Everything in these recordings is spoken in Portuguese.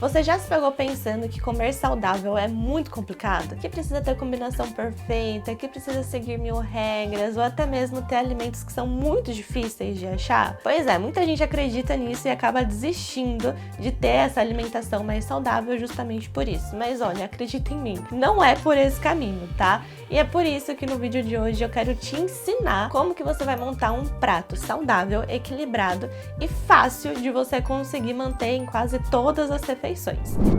Você já se pegou pensando que comer saudável é muito complicado? Que precisa ter combinação perfeita, que precisa seguir 1000 regras ou até mesmo ter alimentos que são muito difíceis de achar? Pois é, muita gente acredita nisso e acaba desistindo de ter essa alimentação mais saudável justamente por isso. Mas olha, acredita em mim, não é por esse caminho, tá? E é por isso que no vídeo de hoje eu quero te ensinar como que você vai montar um prato saudável, equilibrado e fácil de você conseguir manter em quase todas as refeições.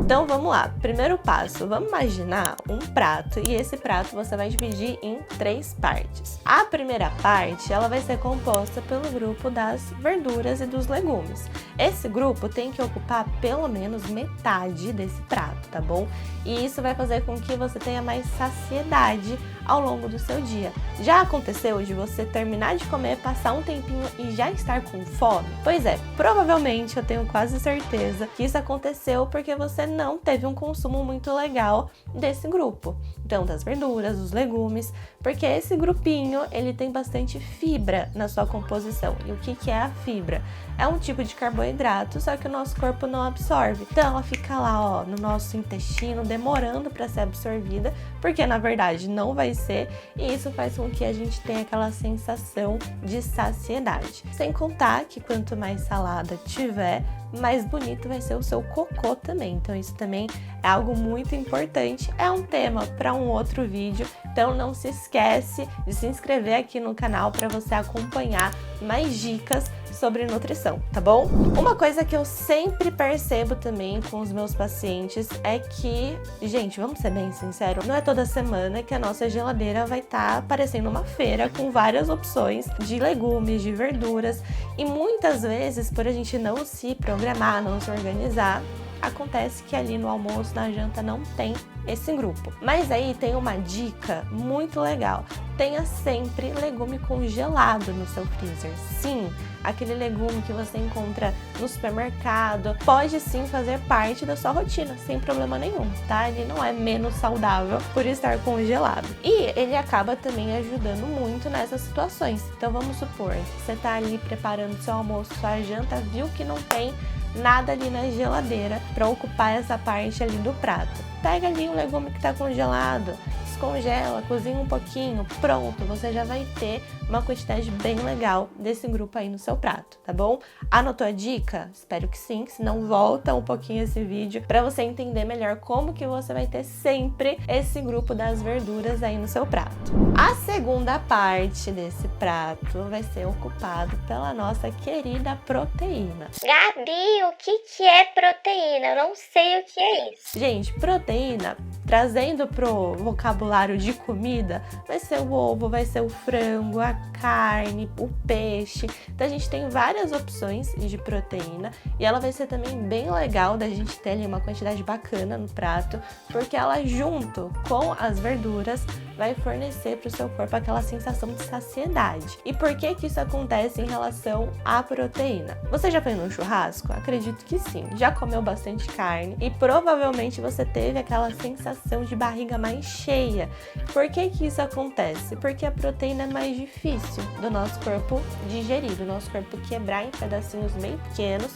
Então vamos lá, primeiro passo, vamos imaginar um prato e esse prato você vai dividir em 3 partes. A primeira parte, ela vai ser composta pelo grupo das verduras e dos legumes. Esse grupo tem que ocupar pelo menos metade desse prato, tá bom? E isso vai fazer com que você tenha mais saciedade ao longo do seu dia. Já aconteceu de você terminar de comer, passar um tempinho e já estar com fome? Pois é, provavelmente eu tenho quase certeza que isso aconteceu porque você não teve um consumo muito legal desse grupo. Então, das verduras, dos legumes, porque esse grupinho, ele tem bastante fibra na sua composição. E o que é a fibra? É um tipo de carboidrato, só que o nosso corpo não absorve. Então, ela fica lá, ó, no nosso intestino, demorando para ser absorvida, porque na verdade não vai ser, e isso faz com que a gente tenha aquela sensação de saciedade. Sem contar que quanto mais salada tiver, mais bonito vai ser o seu cocô também. Então isso também é algo muito importante. É um tema para um outro vídeo. Então não se esquece de se inscrever aqui no canal para você acompanhar mais dicas sobre nutrição, tá bom? Uma coisa que eu sempre percebo também com os meus pacientes é que, gente, vamos ser bem sinceros, não é toda semana que a nossa geladeira vai estar parecendo uma feira com várias opções de legumes, de verduras, e muitas vezes, por a gente não se programar, não se organizar, acontece que ali no almoço, na janta, não tem esse grupo. Mas aí tem uma dica muito legal. Tenha sempre legume congelado no seu freezer. Sim, aquele legume que você encontra no supermercado pode sim fazer parte da sua rotina, sem problema nenhum, tá? Ele não é menos saudável por estar congelado. E ele acaba também ajudando muito nessas situações. Então vamos supor que você tá ali preparando seu almoço, sua janta, viu que não tem nada ali na geladeira para ocupar essa parte ali do prato. Pega ali um legume que está congelado, descongela, cozinha um pouquinho, pronto, você já vai ter uma quantidade bem legal desse grupo aí no seu prato, tá bom? Anotou a dica? Espero que sim, senão volta um pouquinho esse vídeo para você entender melhor como que você vai ter sempre esse grupo das verduras aí no seu prato. A segunda parte desse prato vai ser ocupado pela nossa querida proteína. Gabi, o que é proteína? Eu não sei o que é isso. Gente, proteína, trazendo pro vocabulário de comida, vai ser o ovo, vai ser o frango, a carne, o peixe. Então a gente tem várias opções de proteína e ela vai ser também bem legal da gente ter ali uma quantidade bacana no prato, porque ela junto com as verduras vai fornecer para o seu corpo aquela sensação de saciedade. E por que que isso acontece em relação à proteína? Você já foi num churrasco? Acredito que sim. Já comeu bastante carne e provavelmente você teve aquela sensação de barriga mais cheia. Por que que isso acontece? Porque a proteína é mais difícil do nosso corpo digerir, do nosso corpo quebrar em pedacinhos bem pequenos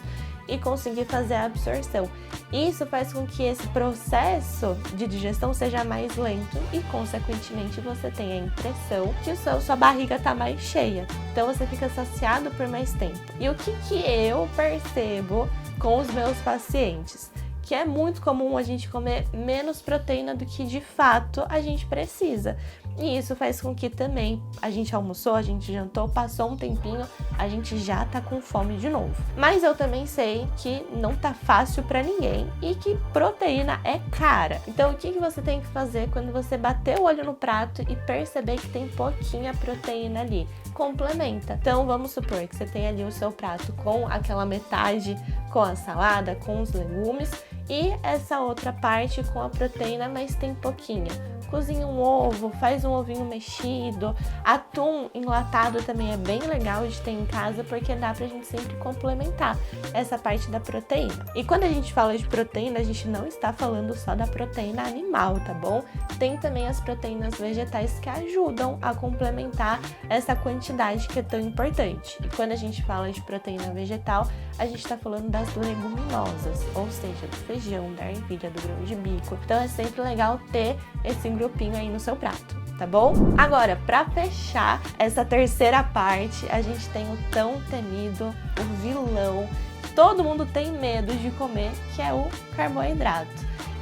e conseguir fazer a absorção. Isso faz com que esse processo de digestão seja mais lento e, consequentemente, você tenha a impressão que sua barriga está mais cheia. Então, você fica saciado por mais tempo. E o que eu percebo com os meus pacientes? Que é muito comum a gente comer menos proteína do que de fato a gente precisa. E isso faz com que também a gente almoçou, a gente jantou, passou um tempinho, a gente já tá com fome de novo. Mas eu também sei que não tá fácil pra ninguém e que proteína é cara. Então o que você tem que fazer quando você bater o olho no prato e perceber que tem pouquinha proteína ali? Complementa. Então vamos supor que você tem ali o seu prato com aquela metade com a salada, com os legumes e essa outra parte com a proteína, mas tem pouquinha. cozinha um ovo, faz um ovinho mexido. Atum enlatado também é bem legal de ter em casa, porque dá pra gente sempre complementar essa parte da proteína. E quando a gente fala de proteína, a gente não está falando só da proteína animal, tá bom? Tem também as proteínas vegetais que ajudam a complementar essa quantidade que é tão importante. E quando a gente fala de proteína vegetal, a gente está falando das leguminosas, ou seja, do feijão, da ervilha, do grão de bico. Então é sempre legal ter esse grupinho aí no seu prato, tá bom? Agora, para fechar essa terceira parte, a gente tem o tão temido, o vilão, todo mundo tem medo de comer, que é o carboidrato.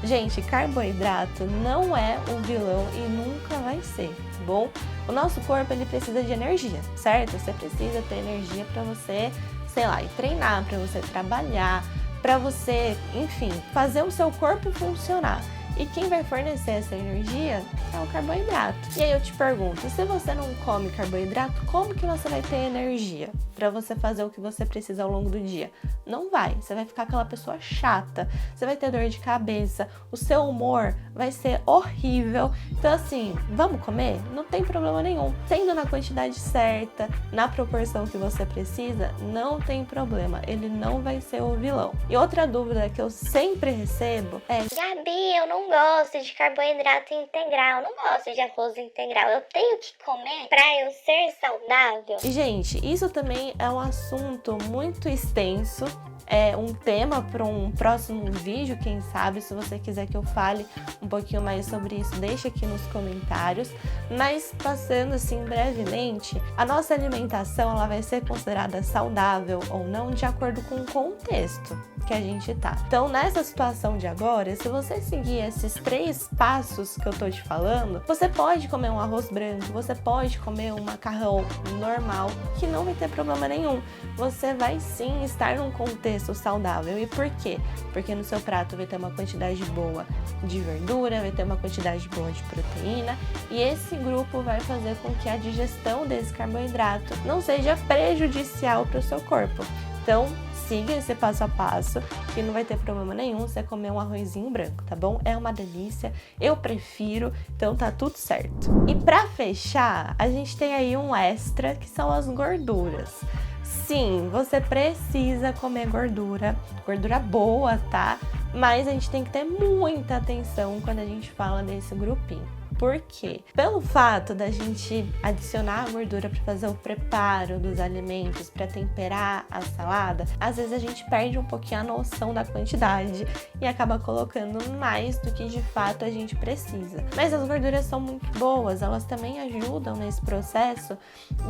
Gente, carboidrato não é um vilão e nunca vai ser, tá bom? O nosso corpo, ele precisa de energia, certo? Você precisa ter energia para você, sei lá, ir treinar, para você trabalhar, para você, enfim, fazer o seu corpo funcionar. E quem vai fornecer essa energia é o carboidrato. E aí eu te pergunto, se você não come carboidrato, como que você vai ter energia para você fazer o que você precisa ao longo do dia? Não vai, você vai ficar aquela pessoa chata, você vai ter dor de cabeça, o seu humor vai ser horrível. Então assim, vamos comer? Não tem problema nenhum. Tendo na quantidade certa, na proporção que você precisa, não tem problema, ele não vai ser o vilão. E outra dúvida que eu sempre recebo é: Gabi, eu não gosto de carboidrato integral, não gosto de arroz integral, eu tenho que comer pra eu ser saudável? E, gente, isso também é um assunto muito extenso, é um tema para um próximo vídeo, quem sabe. Se você quiser que eu fale um pouquinho mais sobre isso, deixa aqui nos comentários. Mas passando assim brevemente, a nossa alimentação ela vai ser considerada saudável ou não de acordo com o contexto que a gente tá. Então, nessa situação de agora, se você seguir esses 3 passos que eu tô te falando, você pode comer um arroz branco, você pode comer um macarrão normal, que não vai ter problema nenhum. Você vai sim estar num contexto saudável. E por quê? Porque no seu prato vai ter uma quantidade boa de verdura, vai ter uma quantidade boa de proteína, e esse grupo vai fazer com que a digestão desse carboidrato não seja prejudicial para o seu corpo. Então, siga esse passo a passo, que não vai ter problema nenhum você comer um arrozinho branco, tá bom? É uma delícia, eu prefiro, então tá tudo certo. E pra fechar, a gente tem aí um extra, que são as gorduras. Sim, você precisa comer gordura boa, tá? Mas a gente tem que ter muita atenção quando a gente fala desse grupinho. Por quê? Pelo fato da gente adicionar a gordura para fazer o preparo dos alimentos, para temperar a salada, às vezes a gente perde um pouquinho a noção da quantidade e acaba colocando mais do que de fato a gente precisa. Mas as gorduras são muito boas, elas também ajudam nesse processo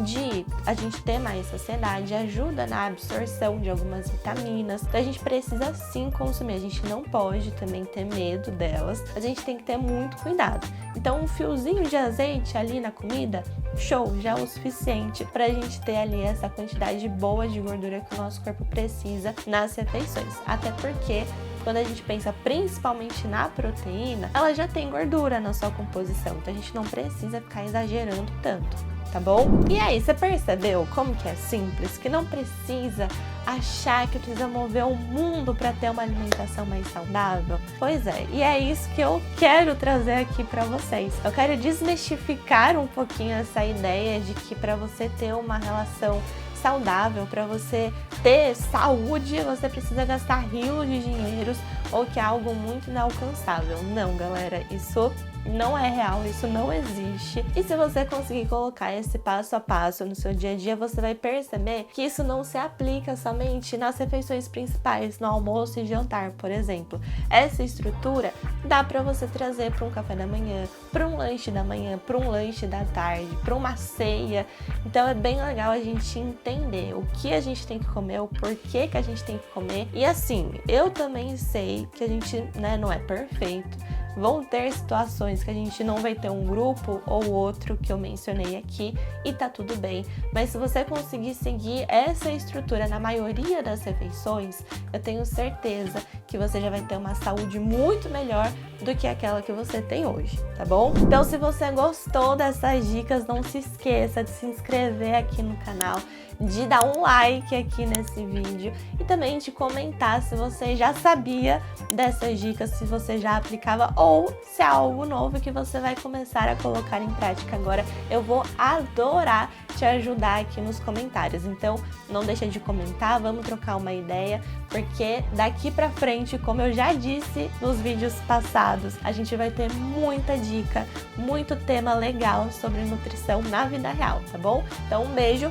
de a gente ter mais saciedade, ajuda na absorção de algumas vitaminas. Então a gente precisa sim consumir, a gente não pode também ter medo delas, a gente tem que ter muito cuidado. Então um fiozinho de azeite ali na comida, show, já é o suficiente pra gente ter ali essa quantidade boa de gordura que o nosso corpo precisa nas refeições. Até porque quando a gente pensa principalmente na proteína, ela já tem gordura na sua composição, então a gente não precisa ficar exagerando tanto, tá bom? E aí, você percebeu como que é simples? Que não precisa achar que precisa mover o mundo para ter uma alimentação mais saudável? Pois é, e é isso que eu quero trazer aqui para vocês. Eu quero desmistificar um pouquinho essa ideia de que para você ter uma relação saudável, para você ter saúde, você precisa gastar rios de dinheiros ou que é algo muito inalcançável. Não, galera, isso não é real, isso não existe. E se você conseguir colocar esse passo a passo no seu dia a dia, você vai perceber que isso não se aplica somente nas refeições principais, no almoço e jantar, por exemplo. Essa estrutura dá para você trazer para um café da manhã, para um lanche da manhã, para um lanche da tarde, para uma ceia. Então é bem legal a gente entender o que a gente tem que comer, o porquê que a gente tem que comer. E assim, eu também sei que a gente, não é perfeito. Vão ter situações que a gente não vai ter um grupo ou outro que eu mencionei aqui e tá tudo bem, mas se você conseguir seguir essa estrutura na maioria das refeições, eu tenho certeza que você já vai ter uma saúde muito melhor do que aquela que você tem hoje, tá bom? Então, se você gostou dessas dicas, não se esqueça de se inscrever aqui no canal, de dar um like aqui nesse vídeo e também de comentar se você já sabia dessas dicas, se você já aplicava ou se é algo novo que você vai começar a colocar em prática agora. Eu vou adorar te ajudar aqui nos comentários. Então, não deixa de comentar, vamos trocar uma ideia, porque daqui pra frente, como eu já disse nos vídeos passados, a gente vai ter muita dica, muito tema legal sobre nutrição na vida real, tá bom? Então, um beijo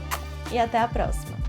e até a próxima!